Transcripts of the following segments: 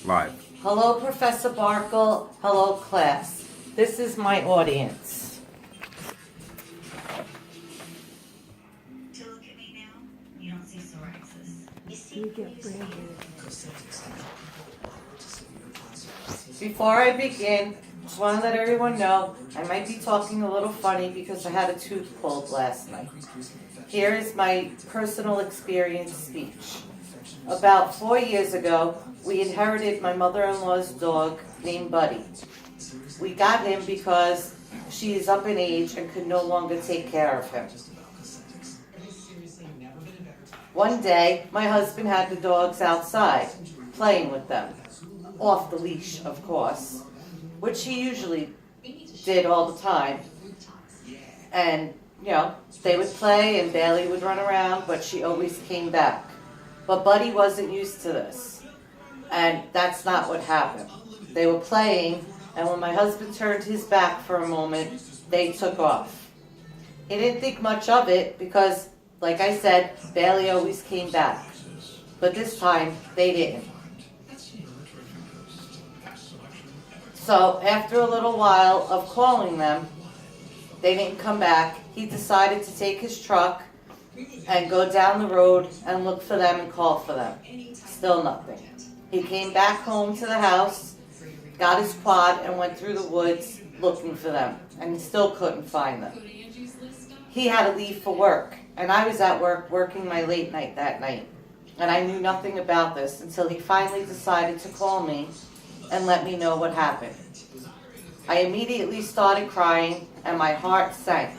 Live. Hello, Professor Barkle. Hello, class. This is my audience. To look at me now, you don't see psoriasis. You see, You get branded. Before I begin, just want to let everyone know I might be talking a little funny because I had a tooth pulled last night. Here is my personal experience speech. About 4 years ago, we inherited my mother-in-law's dog named Buddy. We got him because she is up in age and could no longer take care of him. One day, my husband had the dogs outside, playing with them. Off the leash, of course, which he usually did all the time. And, they would play and Bailey would run around, but she always came back. But Buddy wasn't used to this. And that's not what happened. They were playing, and when my husband turned his back for a moment, they took off. He didn't think much of it because, like I said, Bailey always came back. But this time, they didn't. So after a little while of calling them, they didn't come back. He decided to take his truck and go down the road and look for them and call for them. Still nothing. He came back home to the house, got his quad, and went through the woods looking for them, and he still couldn't find them. He had to leave for work, and I was at work working my late night that night, and I knew nothing about this until he finally decided to call me and let me know what happened. I immediately started crying, and my heart sank.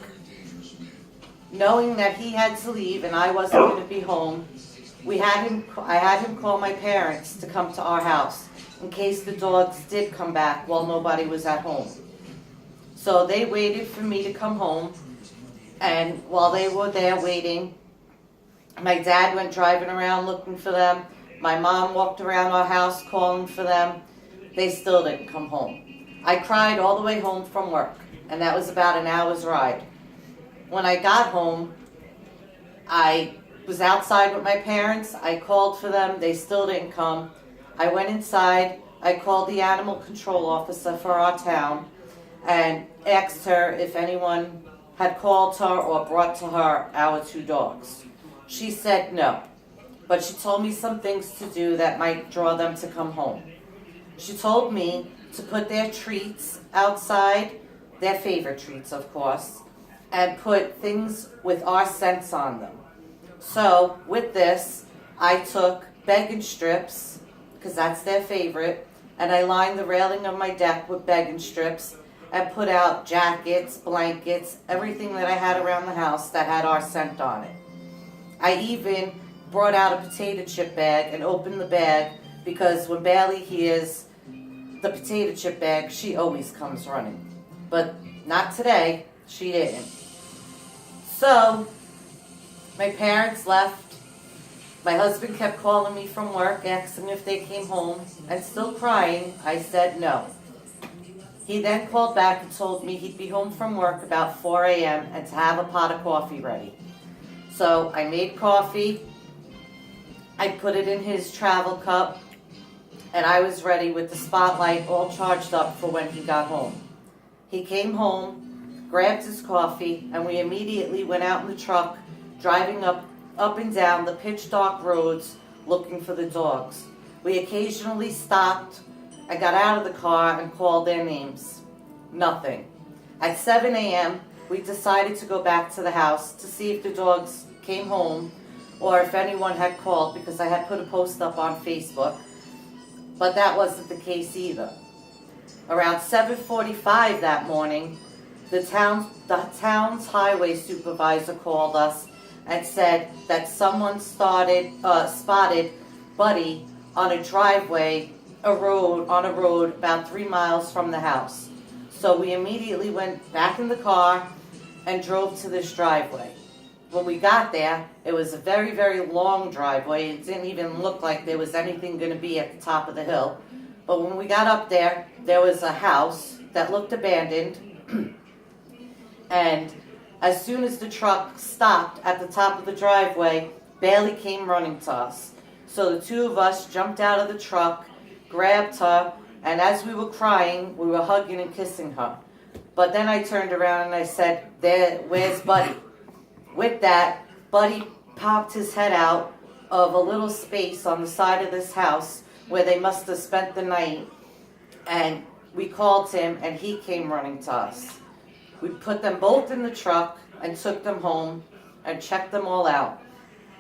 Knowing that he had to leave and I wasn't going to be home, I had him call my parents to come to our house in case the dogs did come back while nobody was at home. So they waited for me to come home, and while they were there waiting, my dad went driving around looking for them. My mom walked around our house calling for them. They still didn't come home. I cried all the way home from work, and that was about an hour's ride. When I got home, I was outside with my parents. I called for them. They still didn't come. I went inside. I called the animal control officer for our town and asked her if anyone had called her or brought to her our 2 dogs. She said no, but she told me some things to do that might draw them to come home. She told me to put their treats outside, their favorite treats, of course, and put things with our scents on them. So with this, I took begging strips, because that's their favorite, and I lined the railing of my deck with begging strips and put out jackets, blankets, everything that I had around the house that had our scent on it. I even brought out a potato chip bag and opened the bag because when Bailey hears the potato chip bag, she always comes running. But not today, she didn't. So, my parents left. My husband kept calling me from work, asking if they came home, and still crying, I said no. He then called back and told me he'd be home from work about 4 a.m. and to have a pot of coffee ready. So, I made coffee, I put it in his travel cup, and I was ready with the spotlight all charged up for when he got home. He came home, grabbed his coffee, and we immediately went out in the truck, driving up and down the pitch dark roads looking for the dogs. We occasionally stopped. I got out of the car and called their names. Nothing. At 7 a.m., we decided to go back to the house to see if the dogs came home or if anyone had called because I had put a post up on Facebook. But that wasn't the case either. Around 7:45 that morning, the town's highway supervisor called us and said that someone spotted Buddy on a driveway, on a road about 3 miles from the house. So we immediately went back in the car and drove to this driveway. When we got there, it was a very, very long driveway. It didn't even look like there was anything going to be at the top of the hill. But when we got up there, there was a house that looked abandoned. And as soon as the truck stopped at the top of the driveway, Bailey came running to us. So the 2 of us jumped out of the truck, grabbed her, and as we were crying, we were hugging and kissing her. But then I turned around and I said, where's Buddy? With that, Buddy popped his head out of a little space on the side of this house where they must have spent the night, and we called him and he came running to us. We put them both in the truck and took them home and checked them all out.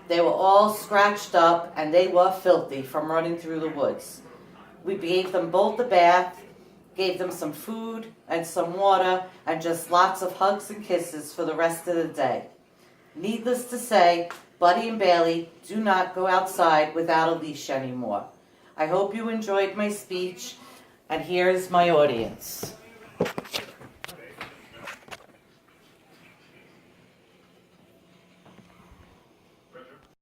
They were all scratched up and they were filthy from running through the woods. We gave them both a bath, gave them some food and some water, and just lots of hugs and kisses for the rest of the day. Needless to say, Buddy and Bailey do not go outside without a leash anymore. I hope you enjoyed my speech, and here's my audience.